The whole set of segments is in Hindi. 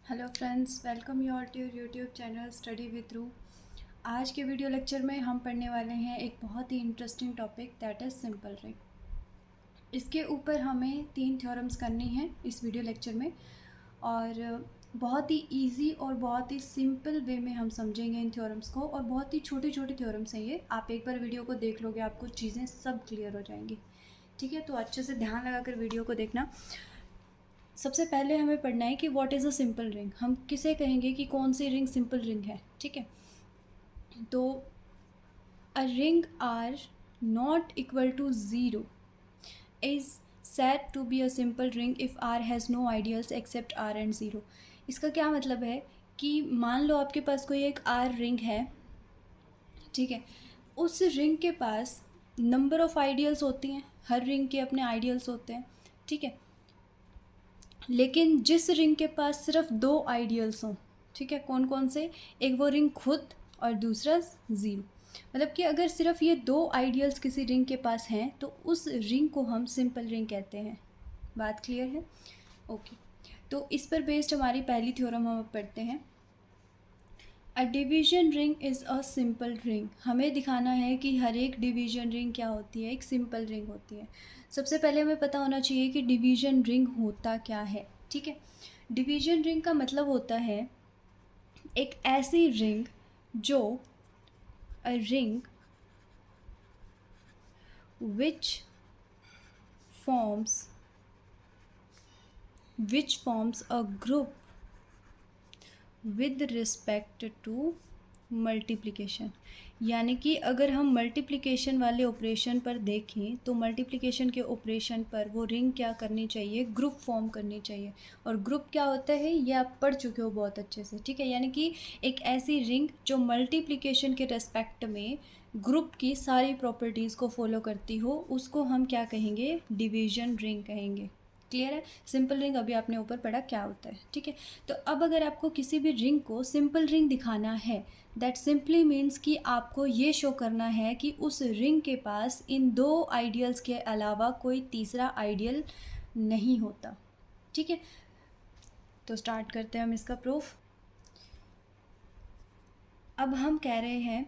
Hello friends, welcome you all to your YouTube channel study with Ru. आज के वीडियो लेक्चर में हम पढ़ने वाले हैं एक बहुत ही interesting topic, that is simple ring. इसके ऊपर हमें 3 थ्योरम्स करनी हैं इस वीडियो लेक्चर में, और बहुत ही इजी और बहुत ही सिंपल वे में हम समझेंगे इन थ्योरम्स को। और बहुत ही छोटी छोटी थ्योरम्स हैं ये, आप एक बार वीडियो को देख लोगे आपको चीज़ें सब क्लियर हो जाएंगी। ठीक है, तो अच्छे से ध्यान लगाकर वीडियो को देखना। सबसे पहले हमें पढ़ना है कि what is a simple ring. हम किसे कहेंगे कि कौन सी रिंग सिंपल रिंग है। ठीक है, तो a ring R not equal to zero is said to be a simple ring if R has no ideals except R and 0। इसका क्या मतलब है कि मान लो आपके पास कोई एक R रिंग है, ठीक है, उस रिंग के पास नंबर ऑफ़ आइडियल्स होती हैं, हर रिंग के अपने आइडियल्स होते हैं, ठीक है, लेकिन जिस रिंग के पास सिर्फ 2 आइडियल्स हों, ठीक है, कौन कौन से, एक वो रिंग खुद और दूसरा ज़ीरो। मतलब कि अगर सिर्फ ये 2 आइडियल्स किसी रिंग के पास हैं तो उस रिंग को हम सिंपल रिंग कहते हैं। बात क्लियर है? ओके, तो इस पर बेस्ड हमारी पहली थ्योरम हम अब पढ़ते हैं। अ division ring is a simple ring. हमें दिखाना है कि हर एक डिवीजन रिंग क्या होती है, एक सिंपल रिंग होती है। सबसे पहले हमें पता होना चाहिए कि डिवीजन रिंग होता क्या है। ठीक है, डिवीजन रिंग का मतलब होता है एक ऐसी रिंग जो a ring which forms a group with respect to multiplication. यानी कि अगर हम मल्टीप्लिकेशन वाले ऑपरेशन पर देखें तो मल्टीप्लिकेशन के ऑपरेशन पर वो रिंग क्या करनी चाहिए, ग्रुप फॉर्म करनी चाहिए। और ग्रुप क्या होता है ये आप पढ़ चुके हो बहुत अच्छे से। ठीक है, यानी कि एक ऐसी रिंग जो मल्टीप्लिकेशन के रेस्पेक्ट में ग्रुप की सारी प्रॉपर्टीज़ को फॉलो करती हो, उसको हम क्या कहेंगे, डिवीजन रिंग कहेंगे। क्लियर है? सिंपल रिंग अभी आपने ऊपर पढ़ा क्या होता है। ठीक है, तो अब अगर आपको किसी भी रिंग को सिंपल रिंग दिखाना है, दैट सिंपली मीन्स कि आपको ये शो करना है कि उस रिंग के पास इन 2 आइडियल्स के अलावा कोई तीसरा आइडियल नहीं होता। ठीक है, तो स्टार्ट करते हैं हम इसका प्रूफ। अब हम कह रहे हैं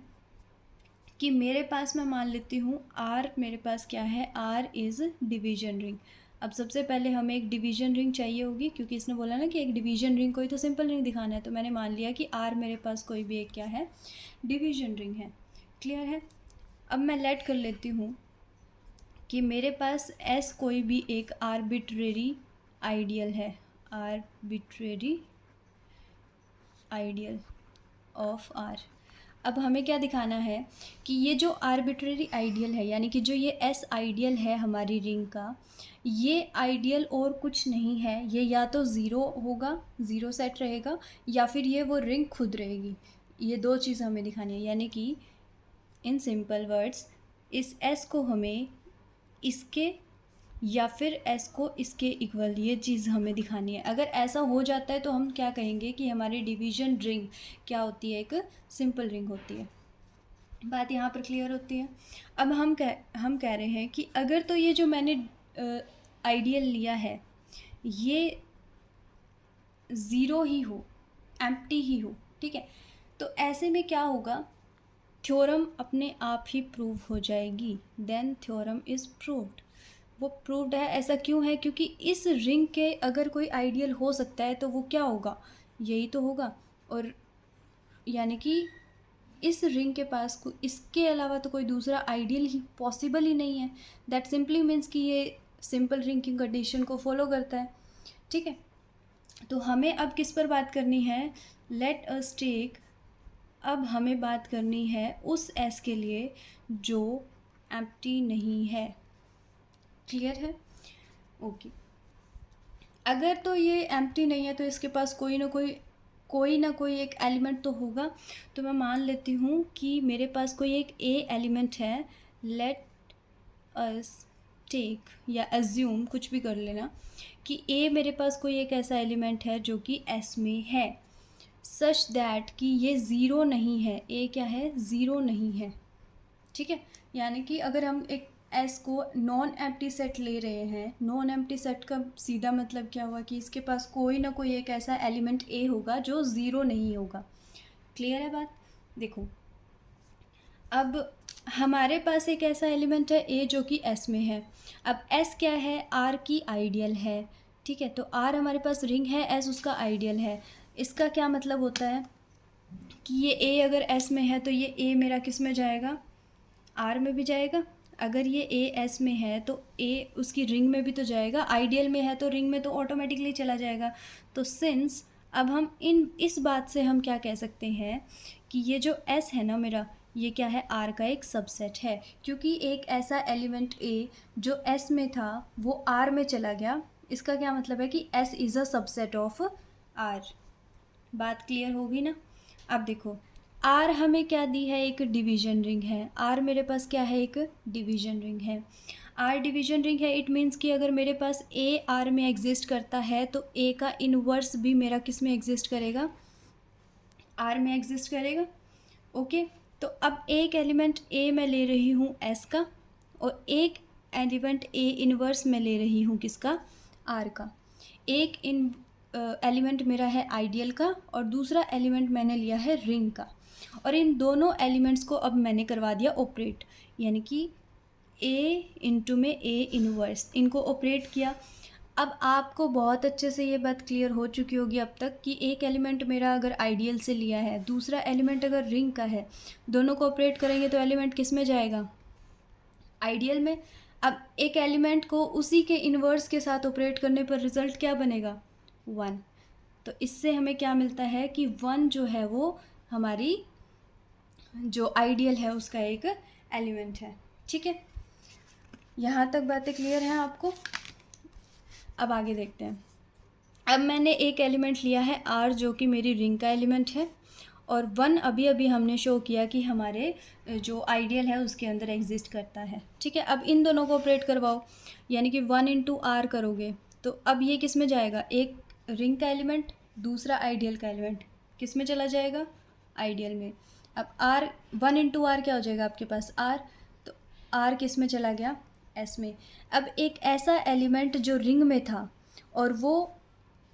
कि मेरे पास, मैं मान लेती हूँ आर, मेरे पास क्या है, आर इज़ डिवीजन रिंग। अब सबसे पहले हमें एक डिवीजन रिंग चाहिए होगी, क्योंकि इसने बोला ना कि एक डिवीजन रिंग कोई तो सिंपल रिंग दिखाना है, तो मैंने मान लिया कि आर मेरे पास कोई भी एक क्या है, डिवीजन रिंग है। क्लियर है? अब मैं लेट कर लेती हूँ कि मेरे पास एस कोई भी एक आर्बिट्रेरी आइडियल है, आर्बिट्रेरी आइडियल ऑफ आर। अब हमें क्या दिखाना है कि ये जो आर्बिट्रेरी आइडियल है, यानी कि जो ये एस आइडियल है हमारी रिंग का, ये आइडियल और कुछ नहीं है, ये या तो ज़ीरो होगा, ज़ीरो सेट रहेगा, या फिर ये वो रिंग खुद रहेगी। ये 2 चीज़ हमें दिखानी है, यानी कि इन सिंपल वर्ड्स इस एस को हमें इसके या फिर एस को इसके इक्वल, ये चीज़ हमें दिखानी है। अगर ऐसा हो जाता है तो हम क्या कहेंगे कि हमारी डिवीजन रिंग क्या होती है, एक सिंपल रिंग होती है। बात यहाँ पर क्लियर होती है। अब हम कह रहे हैं कि अगर तो ये जो मैंने आइडियल लिया है ये ज़ीरो ही हो, एम्प्टी ही हो, ठीक है, तो ऐसे में क्या होगा, थ्योरम अपने आप ही प्रूव हो जाएगी। Then theorem is proved. वो प्रूव्ड है। ऐसा क्यों है? क्योंकि इस रिंग के अगर कोई आइडियल हो सकता है तो वो क्या होगा, यही तो होगा। और यानी कि इस रिंग के पास इसके अलावा तो कोई दूसरा आइडियल ही पॉसिबल ही नहीं है। दैट सिंपली मीन्स कि ये सिंपल रिंग की कंडीशन को फॉलो करता है। ठीक है, तो हमें अब किस पर बात करनी है, लेट अस टेक, अब हमें बात करनी है उस एस के लिए जो एम्प्टी नहीं है। क्लियर है? ओके, अगर तो ये एम्प्टी नहीं है तो इसके पास कोई ना कोई एक एलिमेंट तो होगा। तो मैं मान लेती हूँ कि मेरे पास कोई एक ए एलिमेंट है। लेट अस टेक या एज्यूम, कुछ भी कर लेना, कि ए मेरे पास कोई एक ऐसा एलिमेंट है जो कि एस में है, सच दैट कि ये ज़ीरो नहीं है। ए क्या है, ज़ीरो नहीं है। ठीक है, यानी कि अगर हम एक एस को नॉन एम्प्टी सेट ले रहे हैं, नॉन एम्प्टी सेट का सीधा मतलब क्या हुआ कि इसके पास कोई ना कोई एक ऐसा एलिमेंट ए होगा जो ज़ीरो नहीं होगा। क्लियर है बात? देखो अब हमारे पास एक ऐसा एलिमेंट है ए जो कि एस में है। अब एस क्या है? आर की आइडियल है। ठीक है, तो आर हमारे पास रिंग है, एस उसका आइडियल है। इसका क्या मतलब होता है कि ये ए अगर एस में है तो ये ए मेरा किस में जाएगा? आर में भी जाएगा। अगर ये ए एस में है तो ए उसकी रिंग में भी तो जाएगा, आइडियल में है तो रिंग में तो ऑटोमेटिकली चला जाएगा। तो सिंस अब हम इस बात से हम क्या कह सकते हैं कि ये जो एस है ना मेरा, ये क्या है? आर का एक सबसेट है, क्योंकि एक ऐसा एलिमेंट ए जो एस में था वो आर में चला गया। इसका क्या मतलब है कि S is a subset of R. बात क्लियर होगी ना? अब देखो आर हमें क्या दी है? एक डिवीजन रिंग है। आर मेरे पास क्या है? एक डिवीजन रिंग है। आर डिवीजन रिंग है, इट मीन्स कि अगर मेरे पास ए आर में एग्जिस्ट करता है तो ए का इनवर्स भी मेरा किस में एग्जिस्ट करेगा? आर में एग्जिस्ट करेगा। ओके, तो अब एक एलिमेंट ए मैं ले रही हूँ एस का, और एक एलिमेंट ए इनवर्स मैं ले रही हूँ किसका? आर का। एक एलिमेंट मेरा है आइडियल का और दूसरा एलिमेंट मैंने लिया है रिंग का, और इन दोनों एलिमेंट्स को अब मैंने करवा दिया ऑपरेट, यानी कि ए इंटू में ए इनवर्स, इनको ऑपरेट किया। अब आपको बहुत अच्छे से ये बात क्लियर हो चुकी होगी अब तक कि एक एलिमेंट मेरा अगर आइडियल से लिया है, दूसरा एलिमेंट अगर रिंग का है, दोनों को ऑपरेट करेंगे तो एलिमेंट किस में जाएगा? आइडियल में। अब एक एलिमेंट को उसी के इन्वर्स के साथ ऑपरेट करने पर रिजल्ट क्या बनेगा? 1। तो इससे हमें क्या मिलता है कि 1 जो है वो हमारी जो आइडियल है उसका एक एलिमेंट है। ठीक है, यहाँ तक बातें क्लियर हैं आपको? अब आगे देखते हैं। अब मैंने एक एलिमेंट लिया है आर जो कि मेरी रिंग का एलिमेंट है, और 1 अभी अभी हमने शो किया कि हमारे जो आइडियल है उसके अंदर एग्जिस्ट करता है। ठीक है, अब इन दोनों को ऑपरेट करवाओ, यानी कि 1 इंटू आर करोगे तो अब ये किस में जाएगा? एक रिंग का एलिमेंट, दूसरा आइडियल का एलिमेंट किस में चला जाएगा? आइडियल में। अब आर 1 इंटू आर क्या हो जाएगा आपके पास? आर। तो आर किस में चला गया? एस में। अब एक ऐसा एलिमेंट जो रिंग में था और वो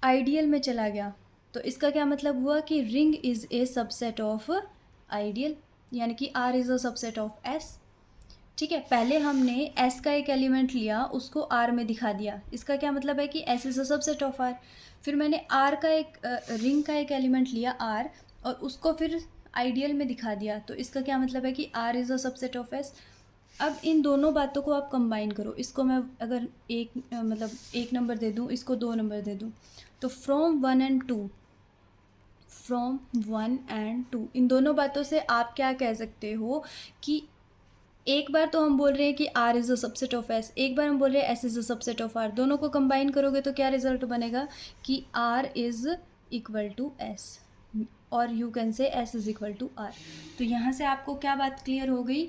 आइडियल में चला गया, तो इसका क्या मतलब हुआ कि ring is a subset of ideal, यानी कि R is a subset of S. ठीक है, पहले हमने एस का एक एलिमेंट लिया, उसको आर में दिखा दिया, इसका क्या मतलब है कि S is a subset of R. फिर मैंने आर का एक रिंग का एक एलिमेंट लिया आर, और उसको फिर आइडियल में दिखा दिया, तो इसका क्या मतलब है कि R is a subset of S. अब इन दोनों बातों को आप कंबाइन करो, इसको मैं अगर मतलब 1 नंबर दे दूँ, इसको 2 नंबर दे दूँ, तो फ्रॉम 1 एंड 2 इन दोनों बातों से आप क्या कह सकते हो कि एक बार तो हम बोल रहे हैं कि R is a subset of S, एक बार हम बोल रहे हैं S is a subset of R. दोनों को कंबाइन करोगे तो क्या रिजल्ट बनेगा कि R is equal to S, और you can say S is equal to R. तो यहाँ से आपको क्या बात क्लियर हो गई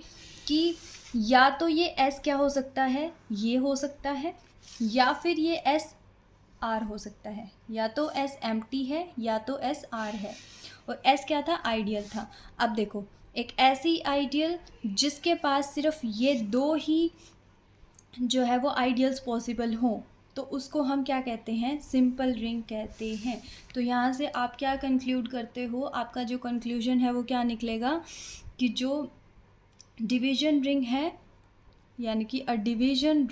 कि या तो ये एस क्या हो सकता है? ये हो सकता है, या फिर ये एस आर हो सकता है। या तो एस एम्प्टी है या तो एस आर है, और एस क्या था? आइडियल था। अब देखो एक ऐसी आइडियल जिसके पास सिर्फ ये 2 ही जो है वो आइडियल्स पॉसिबल हों, तो उसको हम क्या कहते हैं? सिंपल रिंग कहते हैं। तो यहाँ से आप क्या कंक्लूड करते हो? आपका जो कंक्लूजन है वो क्या निकलेगा कि जो डिवीजन रिंग है, यानी कि अ division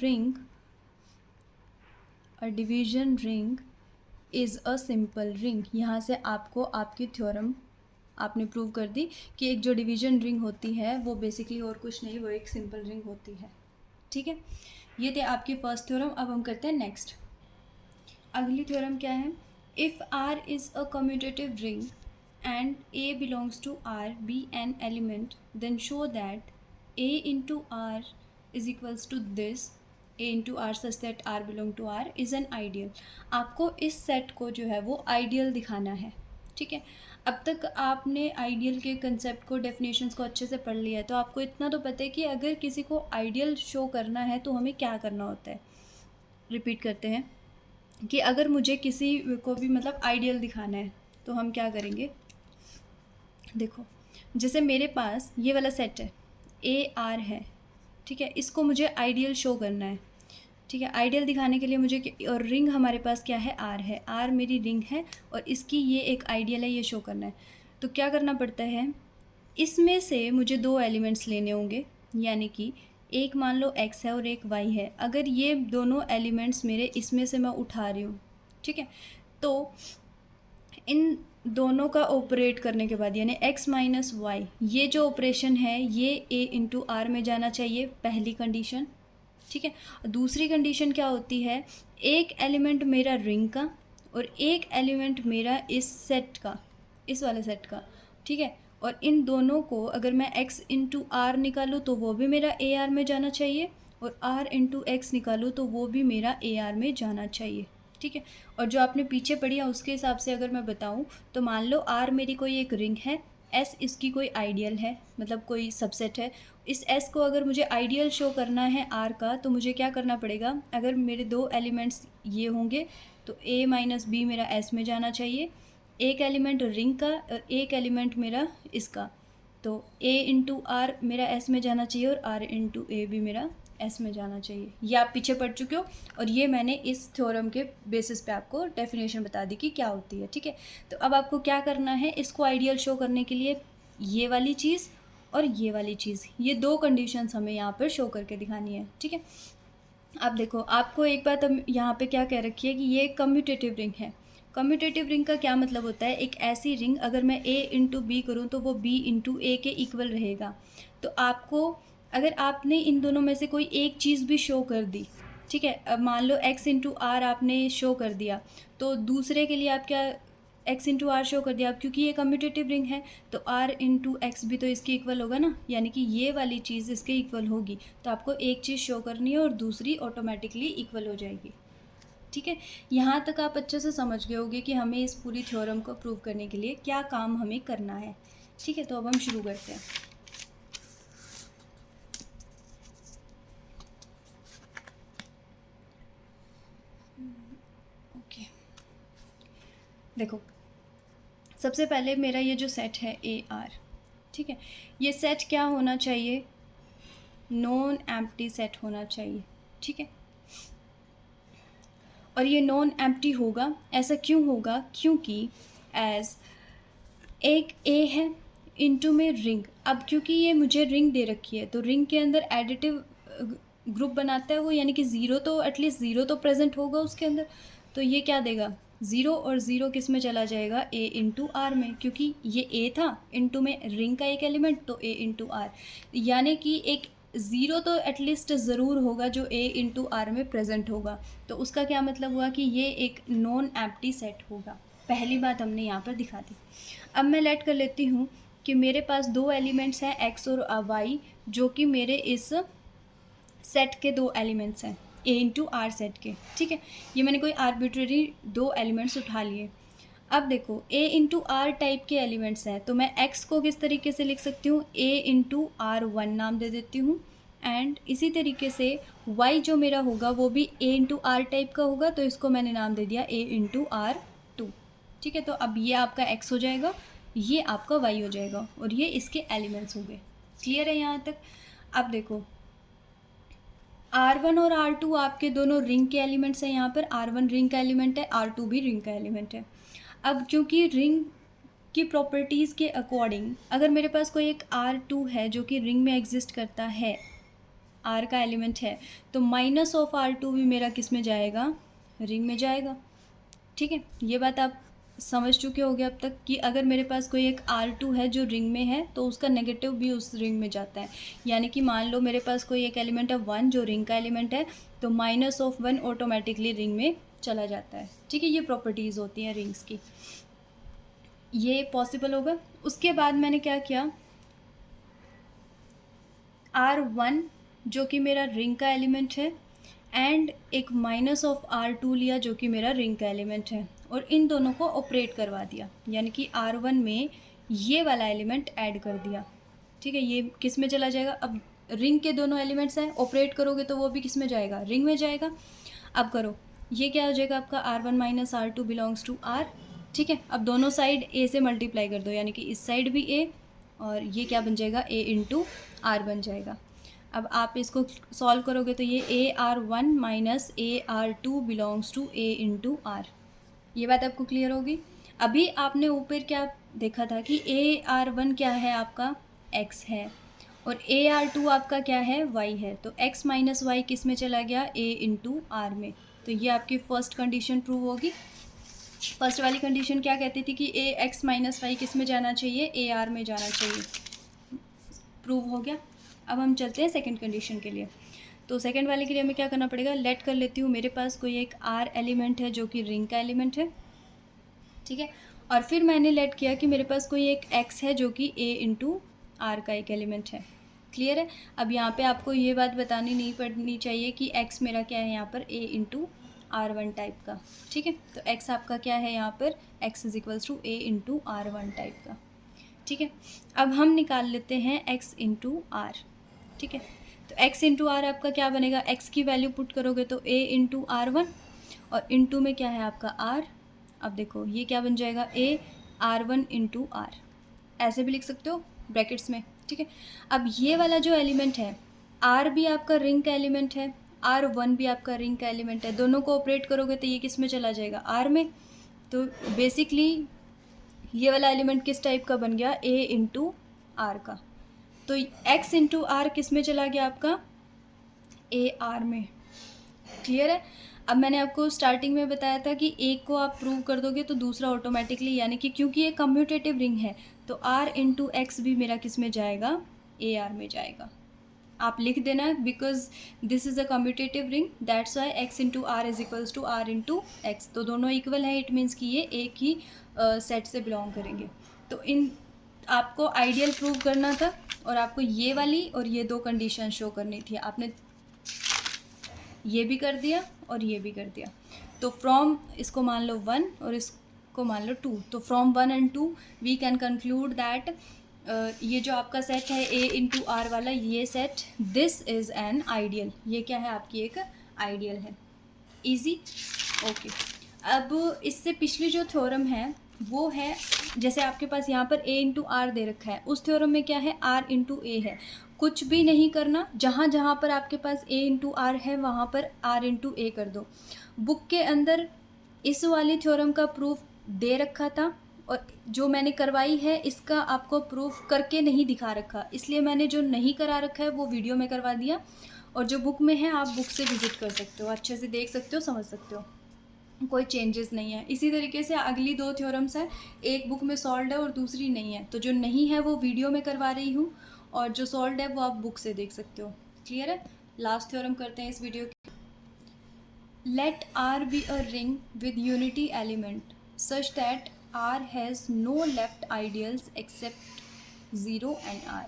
ring is a simple ring. यहाँ से आपको आपकी थ्योरम आपने प्रूव कर दी कि एक जो डिवीजन रिंग होती है वो बेसिकली और कुछ नहीं, वो एक सिंपल रिंग होती है। ठीक है, ये थे आपकी फर्स्ट थ्योरम। अब हम करते हैं नेक्स्ट। अगली थ्योरम क्या है? If R is a commutative ring and A belongs to R B an element, then show that A into R is equals to this A into R such that R belong to R is an ideal. आपको इस सेट को जो है वो आइडियल दिखाना है। ठीक है, अब तक आपने आइडियल के कंसेप्ट को, डेफिनेशंस को अच्छे से पढ़ लिया है, तो आपको इतना तो पता है कि अगर किसी को आइडियल शो करना है तो हमें क्या करना होता है। रिपीट करते हैं कि अगर मुझे किसी को भी मतलब आइडियल दिखाना है तो हम क्या करेंगे? देखो, जैसे मेरे पास ये वाला सेट है, ए आर है, ठीक है, इसको मुझे आइडियल शो करना है। ठीक है, आइडियल दिखाने के लिए मुझे और रिंग हमारे पास क्या है, आर है, आर मेरी रिंग है और इसकी ये एक आइडियल है, ये शो करना है। तो क्या करना पड़ता है, इसमें से मुझे दो एलिमेंट्स लेने होंगे, यानी कि एक मान लो x है और एक y है। अगर ये दोनों एलिमेंट्स मेरे इसमें से मैं उठा रही हूँ, ठीक है, तो इन दोनों का ऑपरेट करने के बाद यानी x माइनस वाई, ये जो ऑपरेशन है ये a इंटू आर में जाना चाहिए, पहली कंडीशन। ठीक है, दूसरी कंडीशन क्या होती है, एक एलिमेंट मेरा रिंग का और एक एलिमेंट मेरा इस सेट का, इस वाले सेट का। ठीक है, और इन दोनों को अगर मैं x इंटू आर निकालूँ तो वो भी मेरा ए आर में जाना चाहिए, और r इंटू एक्स निकालूँ तो वो भी मेरा ए आर में जाना चाहिए। ठीक है, और जो आपने पीछे पढ़ी है उसके हिसाब से अगर मैं बताऊं तो मान लो R मेरी कोई एक रिंग है, S इसकी कोई आइडियल है, मतलब कोई सबसेट है। इस S को अगर मुझे आइडियल शो करना है R का तो मुझे क्या करना पड़ेगा, अगर मेरे दो एलिमेंट्स ये होंगे तो A माइनस बी मेरा S में जाना चाहिए, एक एलिमेंट रिंग का और एक एलिमेंट मेरा इसका, तो A इंटू आर मेरा S में जाना चाहिए और R इंटू ए भी मेरा एस में जाना चाहिए। ये आप पीछे पढ़ चुके हो और ये मैंने इस थ्योरम के बेसिस पे आपको डेफिनेशन बता दी कि क्या होती है। ठीक है, तो अब आपको क्या करना है, इसको आइडियल शो करने के लिए ये वाली चीज़ और ये वाली चीज़, ये दो कंडीशंस हमें यहाँ पर शो करके दिखानी है। ठीक है, अब देखो आपको एक बात हम यहाँ पे क्या कह रखी है कि ये कम्यूटेटिव रिंग है। कम्यूटेटिव रिंग का क्या मतलब होता है, एक ऐसी रिंग अगर मैं a इंटू बी करूँ तो वो b इंटू ए के इक्वल रहेगा। तो आपको अगर आपने इन दोनों में से कोई एक चीज़ भी शो कर दी, ठीक है, अब मान लो x इंटू आर आपने शो कर दिया तो दूसरे के लिए आप क्या x इंटू आर शो कर दिया, अब क्योंकि ये कम्यूटेटिव रिंग है तो r इंटू एक्स भी तो इसके इक्वल होगा ना, यानी कि ये वाली चीज़ इसके इक्वल होगी। तो आपको एक चीज़ शो करनी है और दूसरी ऑटोमेटिकली इक्वल हो जाएगी। ठीक है, यहाँ तक आप अच्छे से समझ गए होंगे कि हमें इस पूरी थ्योरम को प्रूव करने के लिए क्या काम हमें करना है। ठीक है, तो अब हम शुरू करते हैं। ओके, देखो सबसे पहले मेरा ये जो सेट है ए आर, ठीक है, ये सेट क्या होना चाहिए, नॉन एम्प्टी सेट होना चाहिए। ठीक है, और ये नॉन एम्प्टी होगा, ऐसा क्यों होगा, क्योंकि एज एक ए है इनटू में रिंग, अब क्योंकि ये मुझे रिंग दे रखी है तो रिंग के अंदर एडिटिव ग्रुप बनाता है वो, यानी कि ज़ीरो तो एटलीस्ट ज़ीरो तो प्रेजेंट होगा उसके अंदर। तो ये क्या देगा, ज़ीरो और ज़ीरो किस में चला जाएगा, ए इंटू आर में, क्योंकि ये ए था इंटू में रिंग का एक एलिमेंट तो ए इंटू आर, यानी कि एक ज़ीरो तो एटलीस्ट ज़रूर होगा जो ए इंटू आर में प्रेजेंट होगा। तो उसका क्या मतलब हुआ कि ये एक नॉन एम्प्टी सेट होगा। पहली बात हमने यहाँ पर दिखा दी। अब मैं लेट कर लेती हूँ कि मेरे पास दो एलिमेंट्स हैं एक्स और वाई, जो कि मेरे इस सेट के दो एलिमेंट्स हैं ए इंटू आर सेट के। ठीक है, ये मैंने कोई आर्बिट्रेरी दो एलिमेंट्स उठा लिए। अब देखो ए इंटू आर टाइप के एलिमेंट्स हैं तो मैं एक्स को किस तरीके से लिख सकती हूँ, ए इंटू आर वन नाम दे देती हूँ, एंड इसी तरीके से वाई जो मेरा होगा वो भी ए इंटू आर टाइप का होगा तो इसको मैंने नाम दे दिया ए इंटू आर टू। ठीक है, तो अब ये आपका एक्स हो जाएगा, ये आपका वाई हो जाएगा और ये इसके एलिमेंट्स हो गए। क्लियर है यहाँ तक। अब देखो R1 और R2 आपके दोनों रिंग के एलिमेंट्स हैं, यहाँ पर R1 रिंग का एलिमेंट है, R2 भी रिंग का एलिमेंट है। अब क्योंकि रिंग की प्रॉपर्टीज़ के अकॉर्डिंग अगर मेरे पास कोई एक R2 है जो कि रिंग में एग्जिस्ट करता है, R का एलिमेंट है, तो माइनस ऑफ R2 भी मेरा किस में जाएगा, रिंग में जाएगा। ठीक है, ये बात आप समझ चुके होंगे अब तक कि अगर मेरे पास कोई एक R2 है जो रिंग में है तो उसका नेगेटिव भी उस रिंग में जाता है। यानी कि मान लो मेरे पास कोई एक एलिमेंट है 1 जो रिंग का एलिमेंट है, तो माइनस ऑफ 1 ऑटोमेटिकली रिंग में चला जाता है। ठीक है, ये प्रॉपर्टीज़ होती हैं रिंग्स की, ये पॉसिबल होगा। उसके बाद मैंने क्या किया, R1 जो कि मेरा रिंग का एलिमेंट है एंड एक माइनस ऑफ R2 लिया जो कि मेरा रिंग का एलिमेंट है और इन दोनों को ऑपरेट करवा दिया, यानी कि R1 में ये वाला एलिमेंट ऐड कर दिया। ठीक है, ये किस में चला जाएगा, अब रिंग के दोनों एलिमेंट्स हैं, ऑपरेट करोगे तो वो भी किस में जाएगा, रिंग में जाएगा। अब करो, ये क्या हो जाएगा आपका R1 minus R2 belongs to R। ठीक है, अब दोनों साइड A से मल्टीप्लाई कर दो, यानी कि इस साइड भी A और ये क्या बन जाएगा, A इंटू आर बन जाएगा। अब आप इसको सॉल्व करोगे तो ये AR1 minus AR2 belongs to A into R. ये बात आपको क्लियर होगी। अभी आपने ऊपर क्या देखा था कि AR1 क्या है आपका x है और AR2 आपका क्या है y है, तो x माइनस वाई किस में चला गया A इंटू आर में। तो ये आपकी फर्स्ट कंडीशन प्रूव होगी। फर्स्ट वाली कंडीशन क्या कहती थी कि x माइनस वाई किस में जाना चाहिए, AR में जाना चाहिए। प्रूव हो गया। अब हम चलते हैं सेकंड कंडीशन के लिए। तो सेकंड वाले के लिए हमें क्या करना पड़ेगा, लेट कर लेती हूँ मेरे पास कोई एक R एलिमेंट है जो कि रिंग का एलिमेंट है, ठीक है। और फिर मैंने लेट किया कि मेरे पास कोई एक x है जो कि A इंटू आर का एक एलिमेंट है। क्लियर है। अब यहाँ पे आपको ये बात बतानी नहीं पड़नी चाहिए कि x मेरा क्या है यहाँ पर A इंटू R1 टाइप का, ठीक है। तो x आपका क्या है यहाँ पर, x is equals to A into R1 type का, ठीक है। अब हम निकाल लेते हैं x इंटू आर, ठीक है। तो x इंटू आर आपका क्या बनेगा, x की वैल्यू पुट करोगे तो A इंटू R1 और इंटू में क्या है आपका r। अब देखो ये क्या बन जाएगा, AR1 इंटू आर, ऐसे भी लिख सकते हो ब्रैकेट्स में, ठीक है। अब ये वाला जो एलिमेंट है R भी आपका रिंग का एलिमेंट है, R1 भी आपका रिंग का एलिमेंट है, दोनों को ऑपरेट करोगे तो ये किस में चला जाएगा, R में। तो बेसिकली ये वाला एलिमेंट किस टाइप का बन गया, A इंटू आर का। तो x इंटू आर किस में चला गया आपका, AR में। क्लियर है। अब मैंने आपको स्टार्टिंग में बताया था कि एक को आप प्रूव कर दोगे तो दूसरा ऑटोमेटिकली, यानी कि क्योंकि ये कम्यूटेटिव रिंग है तो R इंटू एक्स भी मेरा किस में जाएगा, AR में जाएगा। आप लिख देना because this is a commutative ring, that's why x into R is equals to R into x. तो दोनों इक्वल है, इट मीन्स कि ये एक ही सेट से बिलोंग करेंगे। तो इन आपको आइडियल प्रूव करना था और आपको ये वाली और ये दो कंडीशन शो करनी थी। आपने ये भी कर दिया और ये भी कर दिया। तो फ्रॉम इसको मान लो 1 और इसको मान लो 2, तो from 1 and 2 we can conclude that ये जो आपका सेट है A इंटू आर वाला, ये set this is an ideal. ये क्या है, आपकी एक आइडियल है। Easy, okay. अब इससे पिछली जो थ्योरम है वो है, जैसे आपके पास यहाँ पर A इंटू आर दे रखा है, उस थ्योरम में क्या है, R इंटू ए है। कुछ भी नहीं करना, जहाँ जहाँ पर आपके पास A इंटू आर है वहाँ पर R इंटू ए कर दो। बुक के अंदर इस वाली थ्योरम का प्रूफ दे रखा था और जो मैंने करवाई है इसका आपको प्रूफ करके नहीं दिखा रखा, इसलिए मैंने जो नहीं करा रखा है वो वीडियो में करवा दिया। और जो बुक में है आप बुक से विजिट कर सकते हो, अच्छे से देख सकते हो, समझ सकते हो, कोई चेंजेस नहीं है। इसी तरीके से अगली दो थ्योरम्स हैं, एक बुक में सॉल्व है और दूसरी नहीं है। तो जो नहीं है वो वीडियो में करवा रही हूँ और जो सॉल्व है वो आप बुक से देख सकते हो। क्लियर है। लास्ट थ्योरम करते हैं इस वीडियो की। Let R be a ring with unity element such that R has no left ideals except 0 and R।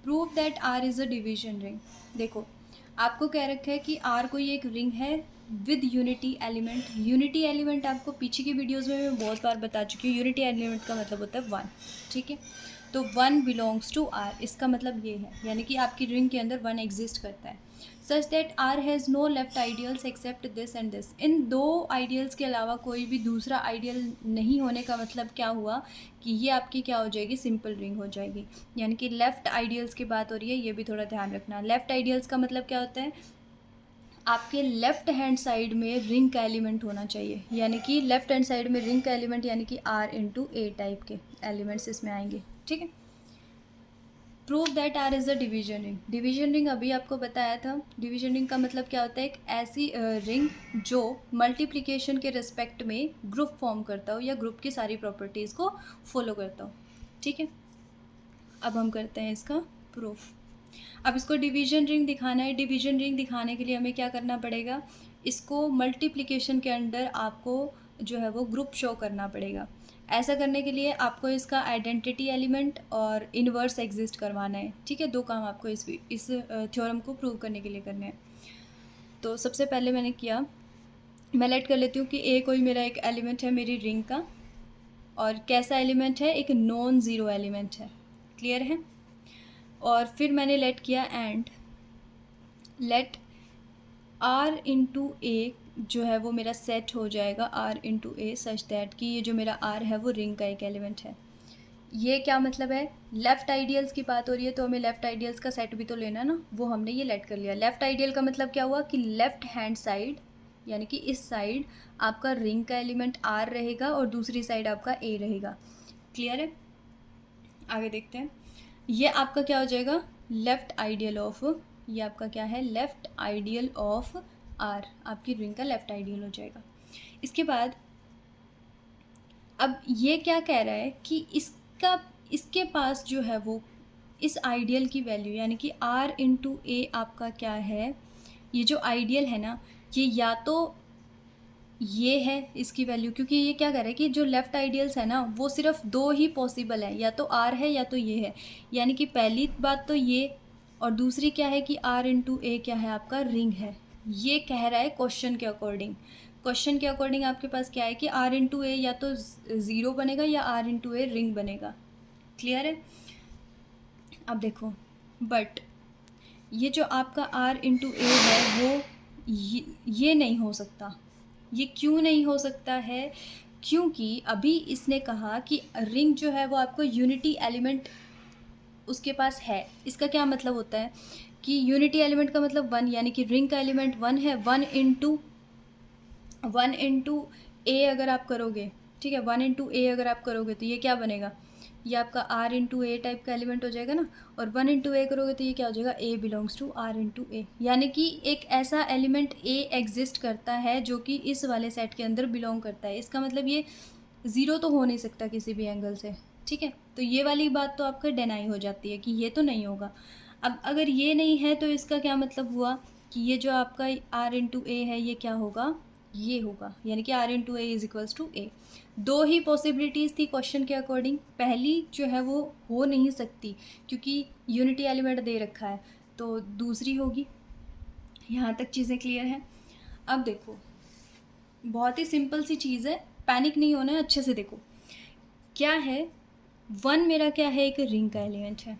Prove that R is a division ring. देखो आपको कह रखा है कि R कोई एक रिंग है with unity element. Unity element आपको पीछे की वीडियोस में मैं बहुत बार बता चुकी हूँ। यूनिटी एलिमेंट का मतलब होता है 1, ठीक है। तो 1 बिलोंग्स टू R, इसका मतलब ये है, यानी कि आपकी रिंग के अंदर 1 एग्जिस्ट करता है। Such that R has no left ideals except this and this. इन दो आइडियल्स के अलावा कोई भी दूसरा आइडियल नहीं होने का मतलब क्या हुआ कि ये आपकी क्या हो जाएगी, सिंपल रिंग हो जाएगी। यानी कि लेफ़्ट आइडियल्स की बात हो रही है, ये भी थोड़ा ध्यान रखना। लेफ़्ट आइडियल्स का मतलब क्या होता है, आपके लेफ़्ट हैंड साइड में रिंग का एलिमेंट होना चाहिए, यानी कि लेफ़्ट हैंड साइड में रिंग का एलिमेंट यानी कि R इंटू ए टाइप के एलिमेंट्स इसमें आएंगे, ठीक है। Prove that R is a division ring. Division ring अभी आपको बताया था। डिवीजन रिंग का मतलब क्या होता है, एक ऐसी रिंग जो मल्टीप्लिकेशन के रिस्पेक्ट में ग्रुप फॉर्म करता हो या ग्रुप की सारी प्रॉपर्टीज़ को फॉलो करता हो, ठीक है। अब हम करते हैं इसका प्रूफ। अब इसको डिवीजन रिंग दिखाना है। डिवीजन रिंग दिखाने के लिए हमें क्या करना पड़ेगा, इसको मल्टीप्लिकेशन के अंदर आपको जो है वो ग्रुप शो करना पड़ेगा। ऐसा करने के लिए आपको इसका आइडेंटिटी एलिमेंट और इन्वर्स एग्जिस्ट करवाना है, ठीक है। दो काम आपको इस थ्योरम को प्रूव करने के लिए करने हैं। तो सबसे पहले मैंने किया, मैं लेट कर लेती हूँ कि ए कोई मेरा एक एलिमेंट है मेरी रिंग का, और कैसा एलिमेंट है, एक नॉन ज़ीरो एलिमेंट है। क्लियर है। और फिर मैंने लेट किया एंड लेट R इंटू ए जो है वो मेरा सेट हो जाएगा R into A such that कि ये जो मेरा R है वो रिंग का एक एलिमेंट है। ये क्या मतलब है, लेफ़्ट आइडियल्स की बात हो रही है तो हमें लेफ़्ट आइडियल्स का सेट भी तो लेना ना, वो हमने ये लेट कर लिया। लेफ़्ट आइडियल का मतलब क्या हुआ कि लेफ़्ट हैंड साइड यानी कि इस साइड आपका रिंग का एलिमेंट आर रहेगा और दूसरी साइड आपका ए रहेगा। क्लियर है? आगे देखते हैं। ये आपका क्या हो जाएगा, लेफ़्ट आइडियल ऑफ, ये आपका क्या है, लेफ़्ट आइडियल ऑफ आर, आपकी रिंग का लेफ़्ट आइडियल हो जाएगा। इसके बाद अब ये क्या कह रहा है कि इसके पास जो है वो इस आइडियल की वैल्यू यानी कि आर इंटू ए आपका क्या है, ये जो आइडियल है ना, ये या तो ये है इसकी वैल्यू, क्योंकि ये क्या कर रहा है कि जो लेफ़्ट आइडियल्स है ना वो सिर्फ दो ही पॉसिबल है, या तो आर है या तो ये है। यानी कि पहली बात तो ये, और दूसरी क्या है कि आर इंटू ए क्या है, आपका रिंग है। ये कह रहा है क्वेश्चन के अकॉर्डिंग। क्वेश्चन के अकॉर्डिंग आपके पास क्या है कि आर इंटू ए या तो ज़ीरो बनेगा या आर इंटू ए रिंग बनेगा। क्लियर है? अब देखो, बट ये जो आपका आर इंटू ए है वो ये नहीं हो सकता। ये क्यों नहीं हो सकता है? क्योंकि अभी इसने कहा कि रिंग जो है वो आपको यूनिटी एलिमेंट उसके पास है। इसका क्या मतलब होता है कि यूनिटी एलिमेंट का मतलब वन, यानी कि रिंग का एलिमेंट वन है। वन इंटू ए अगर आप करोगे, ठीक है, वन इंटू ए अगर आप करोगे तो ये क्या बनेगा, ये आपका आर इंटू ए टाइप का एलिमेंट हो जाएगा ना। और वन इंटू ए करोगे तो ये क्या हो जाएगा, ए बिलोंग्स टू आर इंटू ए, यानी कि एक ऐसा एलिमेंट ए एग्जिस्ट करता है जो कि इस वाले सेट के अंदर बिलोंग करता है। इसका मतलब ये ज़ीरो तो हो नहीं सकता किसी भी एंगल से, ठीक है। तो ये वाली बात तो आपका डिनाई हो जाती है कि ये तो नहीं होगा। अब अगर ये नहीं है तो इसका क्या मतलब हुआ कि ये जो आपका आर इंटू ए है ये क्या होगा, ये होगा, यानी कि R into A is equals to A. दो ही पॉसिबिलिटीज़ थी क्वेश्चन के अकॉर्डिंग। पहली जो है वो हो नहीं सकती क्योंकि यूनिटी एलिमेंट दे रखा है, तो दूसरी होगी। यहाँ तक चीज़ें क्लियर हैं? अब देखो, बहुत ही सिंपल सी चीज़ है, पैनिक नहीं होना है, अच्छे से देखो क्या है। वन मेरा क्या है, एक रिंग का एलिमेंट है,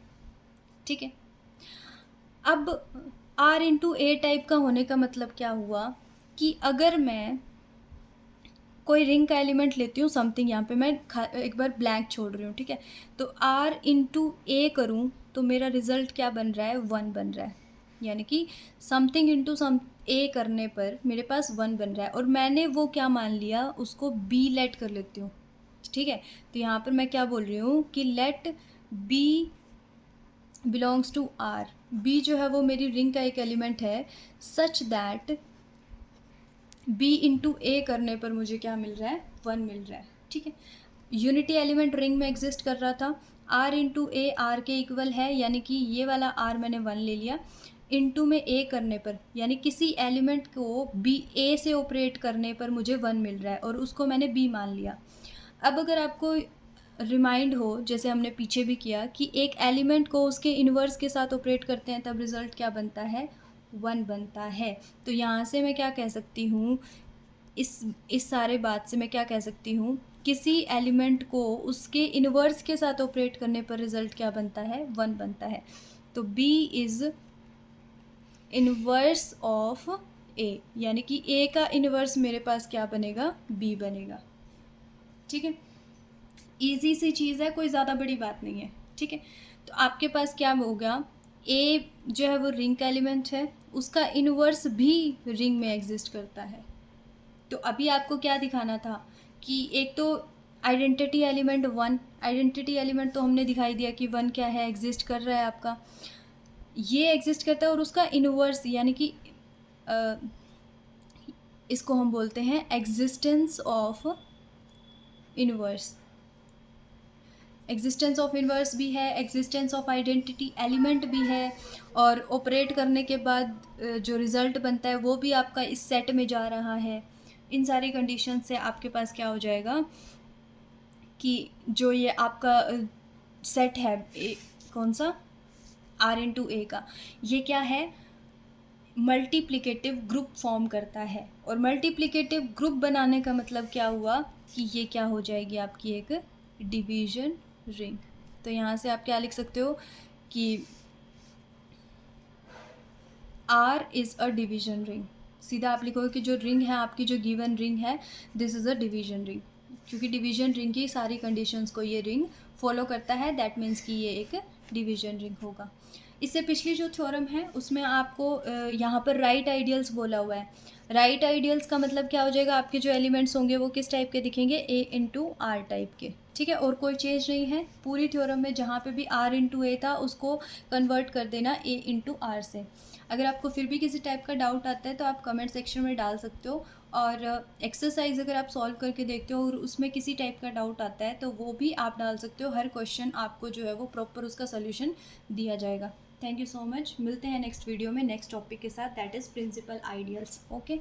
ठीक है। अब आर इंटू ए टाइप का होने का मतलब क्या हुआ कि अगर मैं कोई रिंग का एलिमेंट लेती हूँ, समथिंग, यहाँ पे मैं एक बार ब्लैंक छोड़ रही हूँ, ठीक है। तो आर इंटू ए करूँ तो मेरा रिज़ल्ट क्या बन रहा है, वन बन रहा है। यानी कि समथिंग इंटू सम ए करने पर मेरे पास वन बन रहा है, और मैंने वो क्या मान लिया, उसको बी लेट कर लेती हूँ, ठीक है। तो यहाँ पर मैं क्या बोल रही हूँ कि let B belongs to R. B जो है वो मेरी रिंग का एक एलिमेंट है, such that B into A करने पर मुझे क्या मिल रहा है, वन मिल रहा है, ठीक है। यूनिटी एलिमेंट रिंग में एग्जिस्ट कर रहा था, आर इंटू ए आर के इक्वल है, यानी कि ये वाला आर मैंने वन ले लिया। इंटू में ए करने पर, यानी किसी एलिमेंट को बी ए से ऑपरेट करने पर मुझे वन मिल रहा है और उसको मैंने बी मान लिया। अब अगर आपको रिमाइंड हो, जैसे हमने पीछे भी किया, कि एक एलिमेंट को उसके इन्वर्स के साथ ऑपरेट करते हैं तब रिज़ल्ट क्या बनता है, वन बनता है। तो यहाँ से मैं क्या कह सकती हूँ, इस सारे बात से मैं क्या कह सकती हूँ, किसी एलिमेंट को उसके इन्वर्स के साथ ऑपरेट करने पर रिज़ल्ट क्या बनता है, वन बनता है। तो बी इज़ इन्वर्स ऑफ ए, यानी कि ए का इन्वर्स मेरे पास क्या बनेगा, बी बनेगा, ठीक है। ईजी सी चीज़ है, कोई ज़्यादा बड़ी बात नहीं है, ठीक है। तो आपके पास क्या होगा, ए जो है वो रिंग का एलिमेंट है, उसका इन्वर्स भी रिंग में एग्जिस्ट करता है। तो अभी आपको क्या दिखाना था कि एक तो identity element one, identity element तो हमने दिखाई दिया कि वन क्या है, एग्जिस्ट कर रहा है आपका, ये एग्जिस्ट करता है, और उसका इन्वर्स यानी कि इसको हम बोलते हैं existence of inverse. Existence of inverse भी है, एग्जिस्टेंस ऑफ आइडेंटिटी एलिमेंट भी है, और ऑपरेट करने के बाद जो रिज़ल्ट बनता है वो भी आपका इस सेट में जा रहा है। इन सारी कंडीशन से आपके पास क्या हो जाएगा कि जो ये आपका सेट है कौन सा, आर इंटू ए का, ये क्या है, मल्टीप्लिकेटिव ग्रुप फॉर्म करता है। और मल्टीप्लिकेटिव ग्रुप बनाने का मतलब क्या हुआ कि ये क्या हो जाएगी, आपकी एक डिवीजन रिंग। तो यहाँ से आप क्या लिख सकते हो कि R is a division ring. सीधा आप लिखोगे कि जो रिंग है आपकी, जो गिवन रिंग है, this is a division ring. क्योंकि डिवीजन रिंग की सारी कंडीशंस को ये रिंग फॉलो करता है, दैट मीन्स कि ये एक डिवीजन रिंग होगा। इससे पिछली जो थ्योरम है उसमें आपको यहाँ पर राइट आइडियल्स बोला हुआ है। राइट आइडियल्स का मतलब क्या हो जाएगा, आपके जो एलिमेंट्स होंगे वो किस टाइप के दिखेंगे, ए इंटू आर टाइप के, ठीक है। और कोई चेंज नहीं है पूरी थ्योरम में, जहाँ पे भी आर इंटू ए था उसको कन्वर्ट कर देना ए इंटू आर से। अगर आपको फिर भी किसी टाइप का डाउट आता है तो आप कमेंट सेक्शन में डाल सकते हो, और एक्सरसाइज अगर आप सॉल्व करके देखते हो और उसमें किसी टाइप का डाउट आता है तो वो भी आप डाल सकते हो। हर क्वेश्चन आपको जो है वो प्रॉपर उसका सोल्यूशन दिया जाएगा। थैंक यू सो मच, मिलते हैं नेक्स्ट वीडियो में नेक्स्ट टॉपिक के साथ, that is principal ideals. Okay.